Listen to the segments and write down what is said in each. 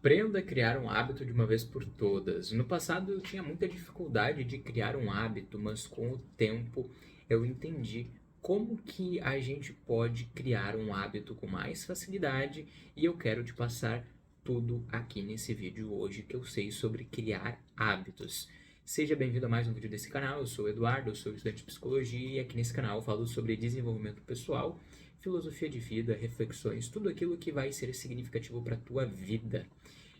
Aprenda a criar um hábito de uma vez por todas. No passado eu tinha muita dificuldade de criar um hábito, mas com o tempo eu entendi como que a gente pode criar um hábito com mais facilidade e eu quero te passar tudo aqui nesse vídeo hoje que eu sei sobre criar hábitos. Seja bem-vindo a mais um vídeo desse canal. Eu sou o Eduardo, eu sou estudante de psicologia e aqui nesse canal eu falo sobre desenvolvimento pessoal, filosofia de vida, reflexões, tudo aquilo que vai ser significativo para a tua vida.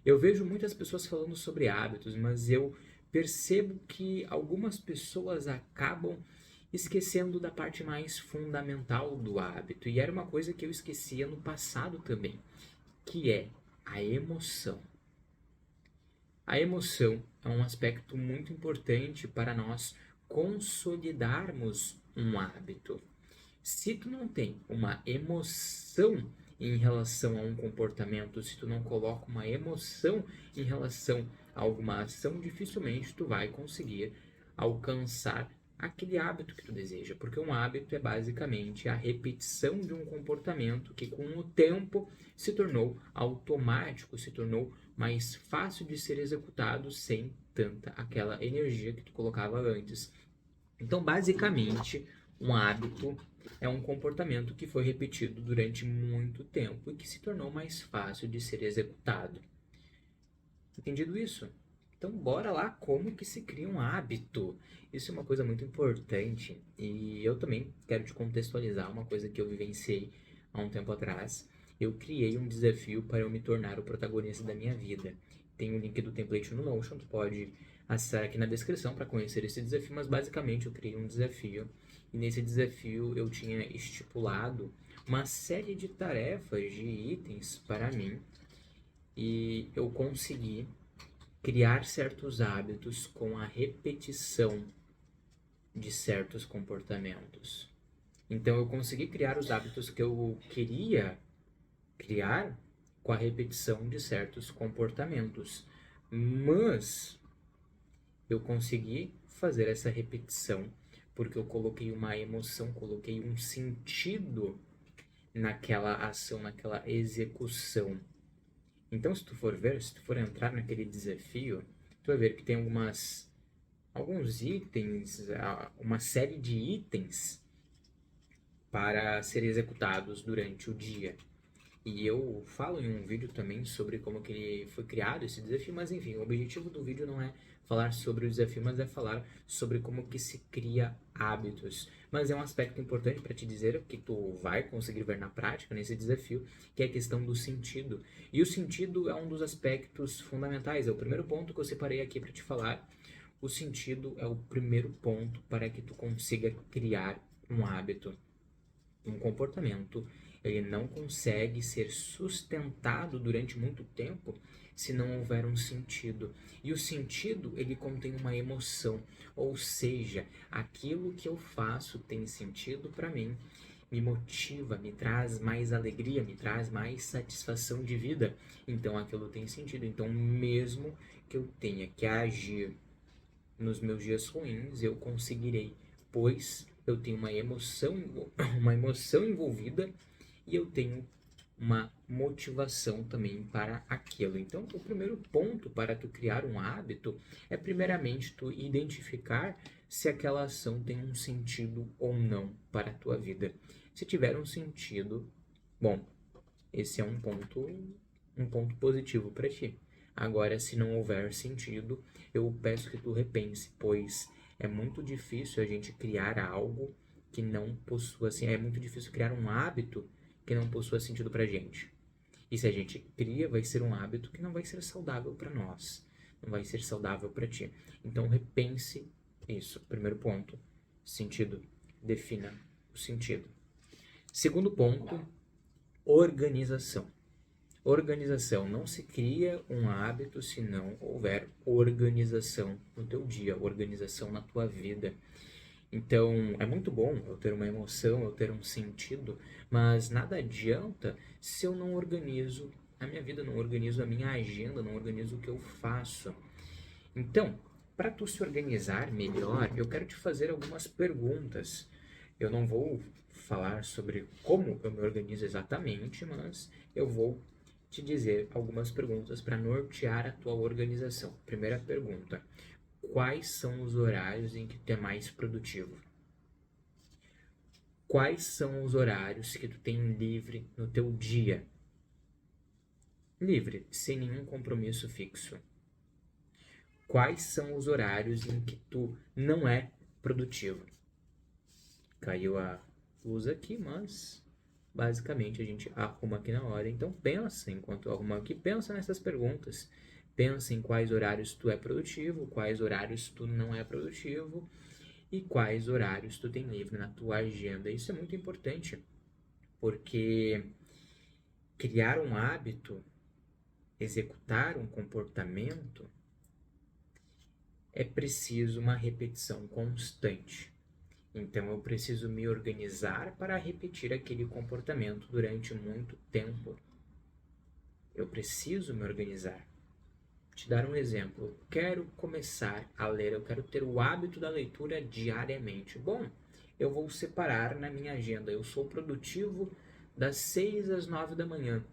Eu vejo muitas pessoas falando sobre hábitos, mas eu percebo que algumas pessoas acabam esquecendo da parte mais fundamental do hábito. E era uma coisa que eu esquecia no passado também, que é a emoção. A emoção é um aspecto muito importante para nós consolidarmos um hábito. Se tu não tem uma emoção em relação a um comportamento, se tu não coloca uma emoção em relação a alguma ação, dificilmente tu vai conseguir alcançar aquele hábito que tu deseja, porque um hábito é basicamente a repetição de um comportamento que com o tempo se tornou automático, se tornou mais fácil de ser executado sem tanta aquela energia que tu colocava antes. Então, basicamente, um hábito é um comportamento que foi repetido durante muito tempo e que se tornou mais fácil de ser executado. Entendido isso? Então, bora lá como que se cria um hábito. Isso é uma coisa muito importante e eu também quero te contextualizar uma coisa que eu vivenciei há um tempo atrás. Eu criei um desafio para eu me tornar o protagonista da minha vida. Tem o link do template no Notion, tu pode acessar aqui na descrição para conhecer esse desafio, mas basicamente eu criei um desafio e nesse desafio eu tinha estipulado uma série de tarefas, de itens para mim e eu consegui criar certos hábitos com a repetição de certos comportamentos. Então eu consegui criar os hábitos que eu queria criar com a repetição de certos comportamentos. Mas eu consegui fazer essa repetição porque eu coloquei uma emoção, coloquei um sentido naquela ação, naquela execução. Então, se tu for ver, se tu for entrar naquele desafio, tu vai ver que tem alguns itens, uma série de itens para serem executados durante o dia. E eu falo em um vídeo também sobre como que ele foi criado esse desafio, mas enfim, o objetivo do vídeo não é falar sobre o desafio, mas é falar sobre como que se cria hábitos. Mas é um aspecto importante para te dizer que tu vai conseguir ver na prática nesse desafio, que é a questão do sentido. E o sentido é um dos aspectos fundamentais, é o primeiro ponto que eu separei aqui para te falar. O sentido é o primeiro ponto para que tu consiga criar um hábito, um comportamento. Ele não consegue ser sustentado durante muito tempo se não houver um sentido. E o sentido, ele contém uma emoção, ou seja, aquilo que eu faço tem sentido para mim, me motiva, me traz mais alegria, me traz mais satisfação de vida. Então aquilo tem sentido. Então, mesmo que eu tenha que agir nos meus dias ruins, eu conseguirei, pois eu tenho uma emoção envolvida e eu tenho uma motivação também para aquilo. Então, o primeiro ponto para tu criar um hábito é primeiramente tu identificar se aquela ação tem um sentido ou não para a tua vida. Se tiver um sentido, bom, esse é um ponto positivo para ti. Agora, se não houver sentido, eu peço que tu repense, pois é muito difícil a gente criar algo que não possua, assim, é muito difícil criar um hábito que não possua sentido pra gente. E se a gente cria, vai ser um hábito que não vai ser saudável para nós, não vai ser saudável para ti. Então repense isso. Primeiro ponto, sentido. Defina o sentido. Segundo ponto, organização. Organização. Não se cria um hábito se não houver organização no teu dia, organização na tua vida. Então, é muito bom eu ter uma emoção, eu ter um sentido, mas nada adianta se eu não organizo a minha vida, não organizo a minha agenda, não organizo o que eu faço. Então, para tu se organizar melhor, eu quero te fazer algumas perguntas. Eu não vou falar sobre como eu me organizo exatamente, mas eu vou te dizer algumas perguntas para nortear a tua organização. Primeira pergunta: quais são os horários em que tu é mais produtivo? Quais são os horários que tu tem livre no teu dia? Livre, sem nenhum compromisso fixo. Quais são os horários em que tu não é produtivo? Caiu a luz aqui, mas basicamente a gente arruma aqui na hora. Então pensa, enquanto arruma aqui, pensa nessas perguntas. Pensa em quais horários tu é produtivo, quais horários tu não é produtivo e quais horários tu tem livre na tua agenda. Isso é muito importante, porque criar um hábito, executar um comportamento, é preciso uma repetição constante. Então eu preciso me organizar para repetir aquele comportamento durante muito tempo. Eu preciso me organizar. Te dar um exemplo. Eu quero começar a ler, eu quero ter o hábito da leitura diariamente. Bom, eu vou separar na minha agenda. Eu sou produtivo das 6 às 9 da manhã.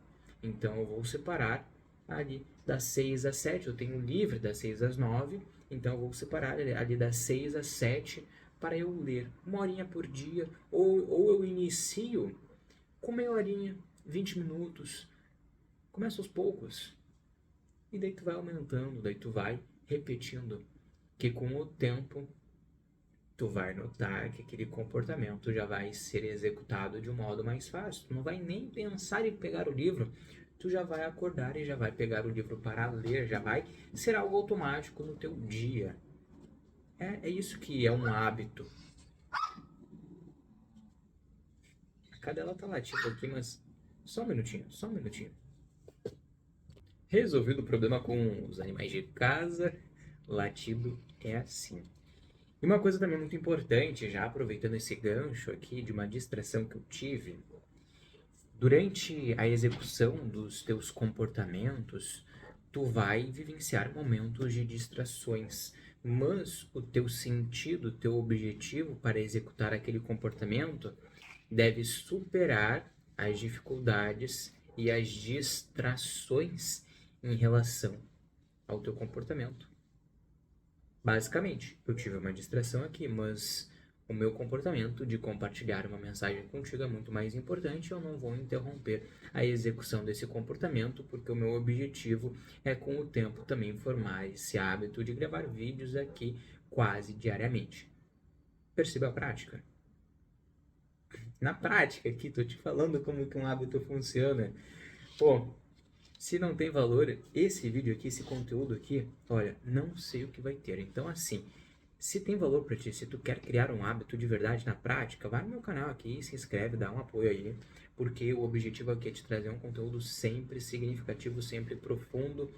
Então eu vou separar ali das 6 às 7. Eu tenho livre das 6 às 9. Então eu vou separar ali das 6 às 7 para eu ler 1 horinha por dia. Ou eu inicio com meia horinha, 20 minutos. Começa aos poucos. E daí tu vai aumentando, daí tu vai repetindo. Que com o tempo tu vai notar que aquele comportamento já vai ser executado de um modo mais fácil. Tu não vai nem pensar em pegar o livro, tu já vai acordar e já vai pegar o livro para ler, já vai ser algo automático no teu dia. É isso que é um hábito. A cadela tá latindo aqui, mas só um minutinho, só um minutinho. Resolvido o problema com os animais de casa, latido é assim. E uma coisa também muito importante, já aproveitando esse gancho aqui de uma distração que eu tive, durante a execução dos teus comportamentos, tu vai vivenciar momentos de distrações, mas o teu sentido, o teu objetivo para executar aquele comportamento deve superar as dificuldades e as distrações em relação ao teu comportamento. Basicamente, eu tive uma distração aqui, mas o meu comportamento de compartilhar uma mensagem contigo é muito mais importante. Eu não vou interromper a execução desse comportamento, porque o meu objetivo é, com o tempo, também formar esse hábito de gravar vídeos aqui quase diariamente. Perceba a prática. Na prática aqui, tô te falando como que um hábito funciona. Pô, se não tem valor, esse vídeo aqui, esse conteúdo aqui, olha, não sei o que vai ter. Então, assim, se tem valor pra ti, se tu quer criar um hábito de verdade na prática, vai no meu canal aqui, se inscreve, dá um apoio aí, porque o objetivo aqui é te trazer um conteúdo sempre significativo, sempre profundo,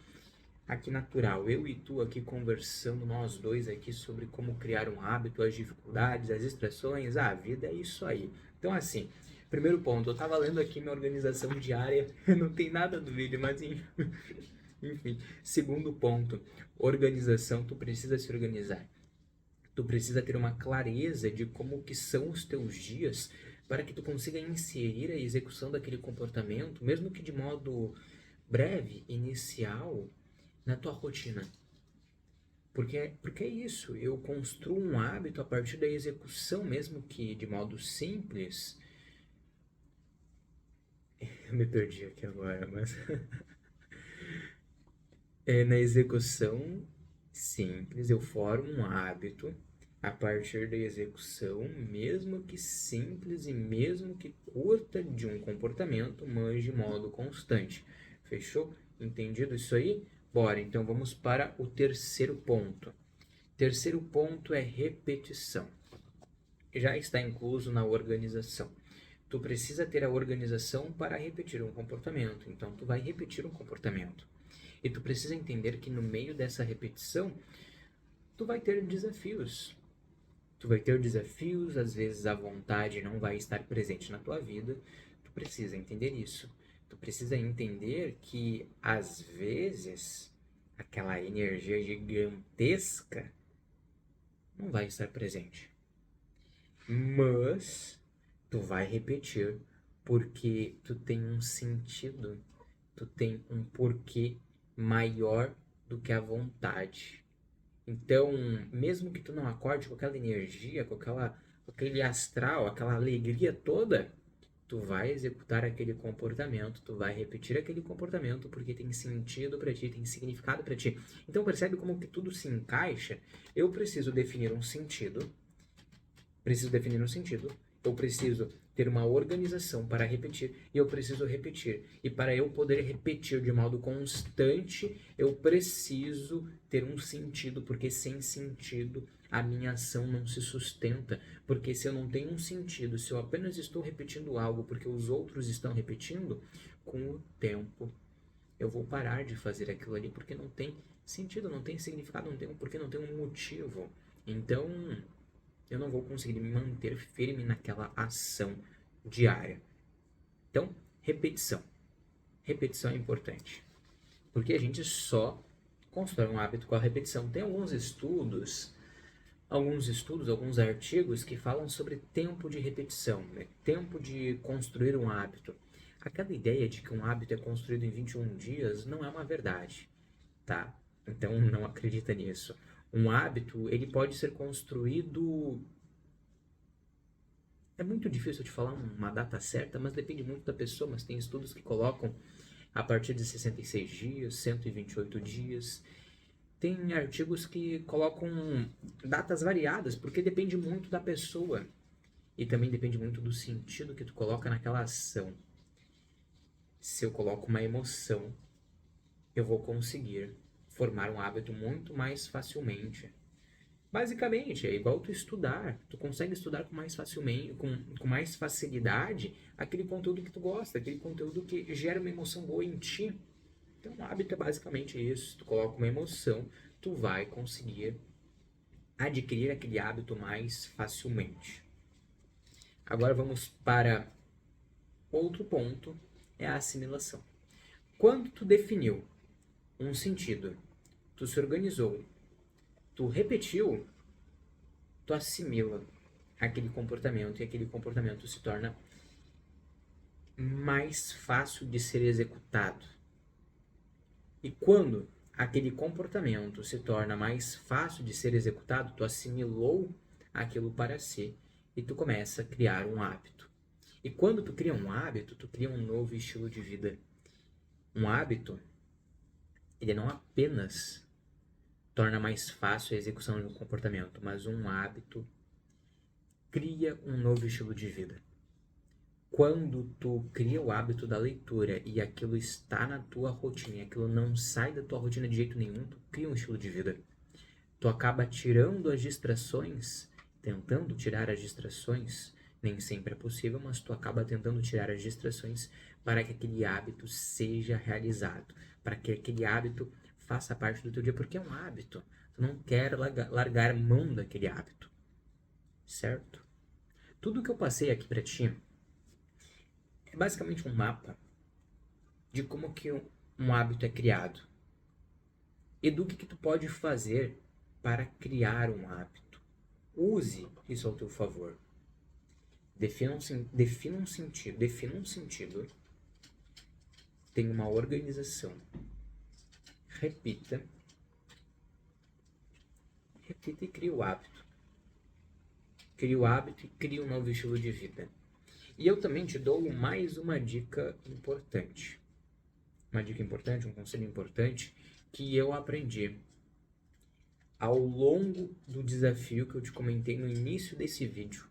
aqui natural. Eu e tu aqui conversando, nós dois aqui, sobre como criar um hábito, as dificuldades, as distrações, a vida, é isso aí. Então, assim, primeiro ponto, eu tava lendo aqui minha organização diária, não tem nada do vídeo, mas enfim. Segundo ponto, organização, tu precisa se organizar. Tu precisa ter uma clareza de como que são os teus dias para que tu consiga inserir a execução daquele comportamento, mesmo que de modo breve, inicial, na tua rotina. Porque é isso, eu construo um hábito a partir da execução, mesmo que de modo simples. Eu me perdi aqui agora, mas na execução simples eu formo um hábito a partir da execução, mesmo que simples e mesmo que curta, de um comportamento, mas de modo constante. Fechou? Entendido isso aí? Bora, então vamos para o terceiro ponto. Terceiro ponto é repetição. Já está incluso na organização. Tu precisa ter a organização para repetir um comportamento. Então, tu vai repetir um comportamento. E tu precisa entender que no meio dessa repetição, tu vai ter desafios. Tu vai ter desafios, às vezes a vontade não vai estar presente na tua vida. Tu precisa entender isso. Tu precisa entender que, às vezes, aquela energia gigantesca não vai estar presente. Mas tu vai repetir porque tu tem um sentido, tu tem um porquê maior do que a vontade. Então, mesmo que tu não acorde com aquela energia, com aquele astral, aquela alegria toda, tu vai executar aquele comportamento, tu vai repetir aquele comportamento porque tem sentido para ti, tem significado para ti. Então percebe como que tudo se encaixa? Eu preciso definir um sentido, eu preciso ter uma organização para repetir e eu preciso repetir. E para eu poder repetir de modo constante, eu preciso ter um sentido, porque sem sentido a minha ação não se sustenta. Porque se eu não tenho um sentido, se eu apenas estou repetindo algo porque os outros estão repetindo, com o tempo eu vou parar de fazer aquilo ali porque não tem sentido, não tem significado, não tem porque não tem um motivo. Então, eu não vou conseguir me manter firme naquela ação diária. Então, repetição. Repetição é importante. Porque a gente só constrói um hábito com a repetição. Tem alguns artigos que falam sobre tempo de repetição, né? Tempo de construir um hábito. Aquela ideia de que um hábito é construído em 21 dias não é uma verdade, tá? Então não acredita nisso. Um hábito, ele pode ser construído. É muito difícil de falar uma data certa, mas depende muito da pessoa. Mas tem estudos que colocam a partir de 66 dias, 128 dias. Tem artigos que colocam datas variadas, porque depende muito da pessoa. E também depende muito do sentido que tu coloca naquela ação. Se eu coloco uma emoção, eu vou conseguir formar um hábito muito mais facilmente. Basicamente, é igual tu estudar. Tu consegue estudar com mais facilmente, com mais facilidade aquele conteúdo que tu gosta, aquele conteúdo que gera uma emoção boa em ti. Então, o hábito é basicamente isso. Tu coloca uma emoção, tu vai conseguir adquirir aquele hábito mais facilmente. Agora vamos para outro ponto, é a assimilação. Quando tu definiu um sentido, tu se organizou, tu repetiu, tu assimila aquele comportamento e aquele comportamento se torna mais fácil de ser executado. E quando aquele comportamento se torna mais fácil de ser executado, tu assimilou aquilo para si e tu começa a criar um hábito. E quando tu cria um hábito, tu cria um novo estilo de vida. Um hábito, ele não apenas torna mais fácil a execução de um comportamento, mas um hábito cria um novo estilo de vida. Quando tu cria o hábito da leitura e aquilo está na tua rotina e aquilo não sai da tua rotina de jeito nenhum, tu cria um estilo de vida. Tu acaba tirando as distrações, tentando tirar as distrações, nem sempre é possível, mas tu acaba tentando tirar as distrações para que aquele hábito seja realizado, para que aquele hábito faça parte do teu dia, porque é um hábito. Tu não quer largar mão daquele hábito, certo? Tudo que eu passei aqui para ti é basicamente um mapa de como que um hábito é criado e do que tu pode fazer para criar um hábito. Use isso ao teu favor. Defina um sentido, tenha uma organização, repita e crie o hábito. Crie o hábito e crie um novo estilo de vida. E eu também te dou mais uma dica importante. Um conselho importante que eu aprendi ao longo do desafio que eu te comentei no início desse vídeo.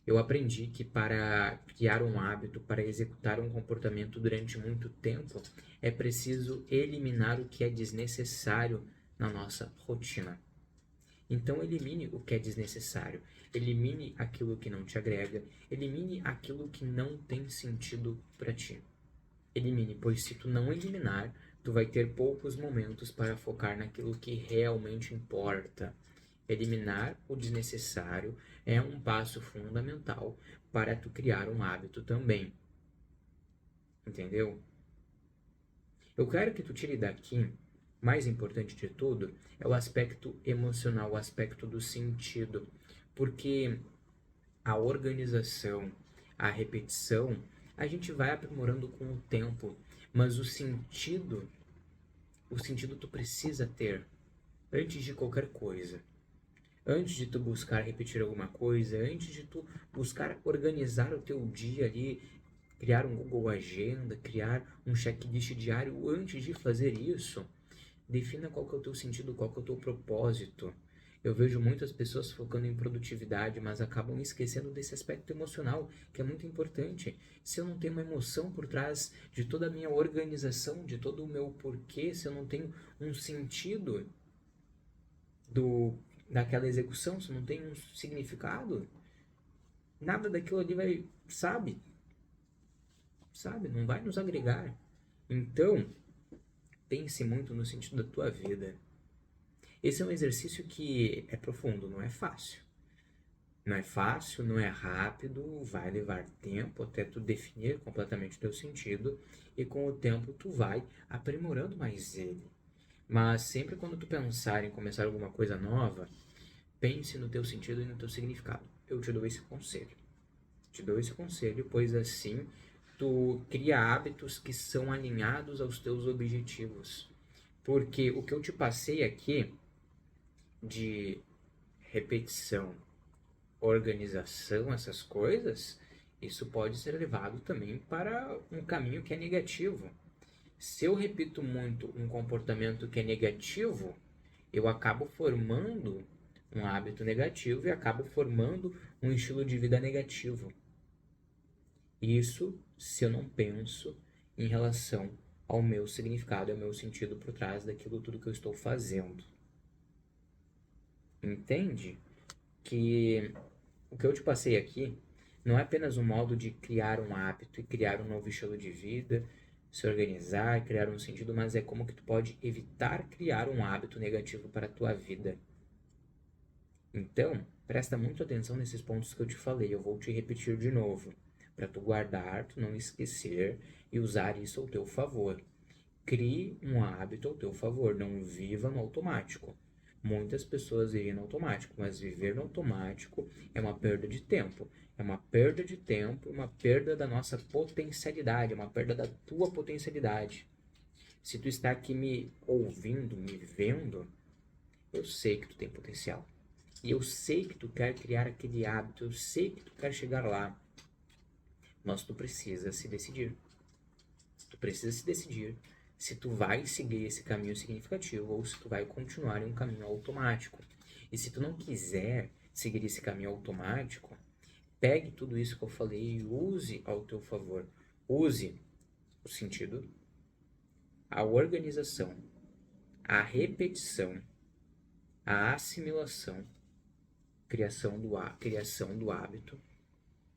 Eu aprendi que para criar um hábito, para executar um comportamento durante muito tempo, é preciso eliminar o que é desnecessário na nossa rotina. Então elimine o que é desnecessário, elimine aquilo que não te agrega, elimine aquilo que não tem sentido para ti. Elimine, pois se tu não eliminar, tu vai ter poucos momentos para focar naquilo que realmente importa. Eliminar o desnecessário é um passo fundamental para tu criar um hábito também. Entendeu? Eu quero que tu tire daqui, mais importante de tudo, é o aspecto emocional, o aspecto do sentido. Porque a organização, a repetição, a gente vai aprimorando com o tempo, Mas o sentido tu precisa ter antes de qualquer coisa. Antes de tu buscar repetir alguma coisa, antes de tu buscar organizar o teu dia ali, criar um Google Agenda, criar um checklist diário, antes de fazer isso, defina qual que é o teu sentido, qual que é o teu propósito. Eu vejo muitas pessoas focando em produtividade, mas acabam esquecendo desse aspecto emocional, que é muito importante. Se eu não tenho uma emoção por trás de toda a minha organização, de todo o meu porquê, se eu não tenho um sentido daquela execução, se eu não tenho um significado, nada daquilo ali vai, sabe, não vai nos agregar. Então, pense muito no sentido da tua vida. Esse é um exercício que é profundo, não é fácil. Não é fácil, não é rápido, vai levar tempo até tu definir completamente o teu sentido e com o tempo tu vai aprimorando mais ele. Mas sempre quando tu pensar em começar alguma coisa nova, pense no teu sentido e no teu significado. Eu te dou esse conselho. Te dou esse conselho, pois assim tu cria hábitos que são alinhados aos teus objetivos. Porque o que eu te passei aqui de repetição, organização, essas coisas, isso pode ser levado também para um caminho que é negativo. Se eu repito muito um comportamento que é negativo, eu acabo formando um hábito negativo e acabo formando um estilo de vida negativo. Isso se eu não penso em relação ao meu significado, ao meu sentido por trás daquilo tudo que eu estou fazendo. Entende? Que o que eu te passei aqui não é apenas um modo de criar um hábito e criar um novo estilo de vida, se organizar, criar um sentido, mas é como que tu pode evitar criar um hábito negativo para a tua vida. Então, presta muito atenção nesses pontos que eu te falei, eu vou te repetir de novo, para tu guardar, tu não esquecer e usar isso ao teu favor. Crie um hábito ao teu favor, não viva no automático. Muitas pessoas vivem no automático, mas viver no automático é uma perda de tempo. É uma perda de tempo, uma perda da nossa potencialidade, uma perda da tua potencialidade. Se tu está aqui me ouvindo, me vendo, eu sei que tu tem potencial. E eu sei que tu quer criar aquele hábito, eu sei que tu quer chegar lá. Mas tu precisa se decidir. Tu precisa se decidir se tu vai seguir esse caminho significativo ou se tu vai continuar em um caminho automático. E se tu não quiser seguir esse caminho automático, pegue tudo isso que eu falei e use ao teu favor. Use o sentido, a organização, a repetição, a assimilação, criação do hábito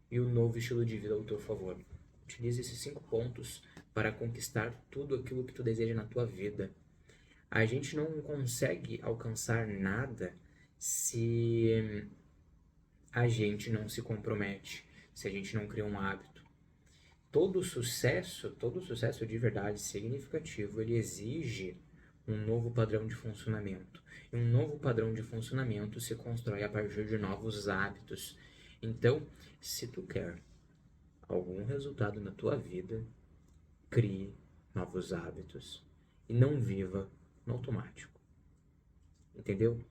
e o novo estilo de vida ao teu favor. Utilize esses 5 pontos para conquistar tudo aquilo que tu deseja na tua vida. A gente não consegue alcançar nada se a gente não se compromete, se a gente não cria um hábito. Todo sucesso de verdade significativo, ele exige um novo padrão de funcionamento. E um novo padrão de funcionamento se constrói a partir de novos hábitos. Então, se tu quer algum resultado na tua vida, crie novos hábitos e não viva no automático. Entendeu?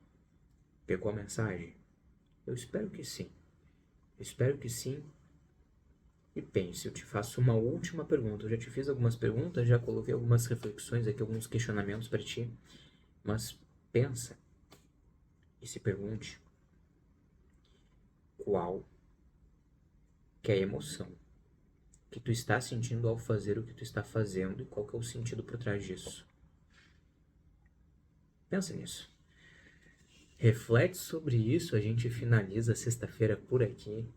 Pegou a mensagem? Eu espero que sim. Espero que sim. E pense, eu te faço uma última pergunta. Eu já te fiz algumas perguntas, já coloquei algumas reflexões aqui, alguns questionamentos para ti. Mas pensa e se pergunte qual que é a emoção que tu está sentindo ao fazer o que tu está fazendo e qual que é o sentido por trás disso. Pensa nisso. Reflete sobre isso, a gente finaliza a sexta-feira por aqui.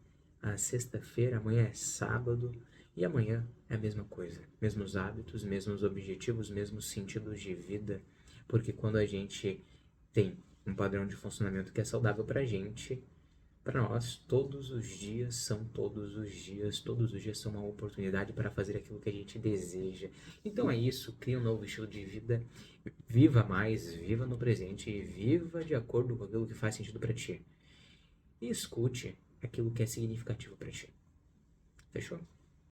A sexta-feira, amanhã é sábado e amanhã é a mesma coisa. Mesmos hábitos, mesmos objetivos, mesmos sentidos de vida. Porque quando a gente tem um padrão de funcionamento que é saudável pra gente, para nós, todos os dias são uma oportunidade para fazer aquilo que a gente deseja. Então é isso, crie um novo estilo de vida, viva mais, viva no presente e viva de acordo com aquilo que faz sentido para ti. E escute aquilo que é significativo para ti. Fechou?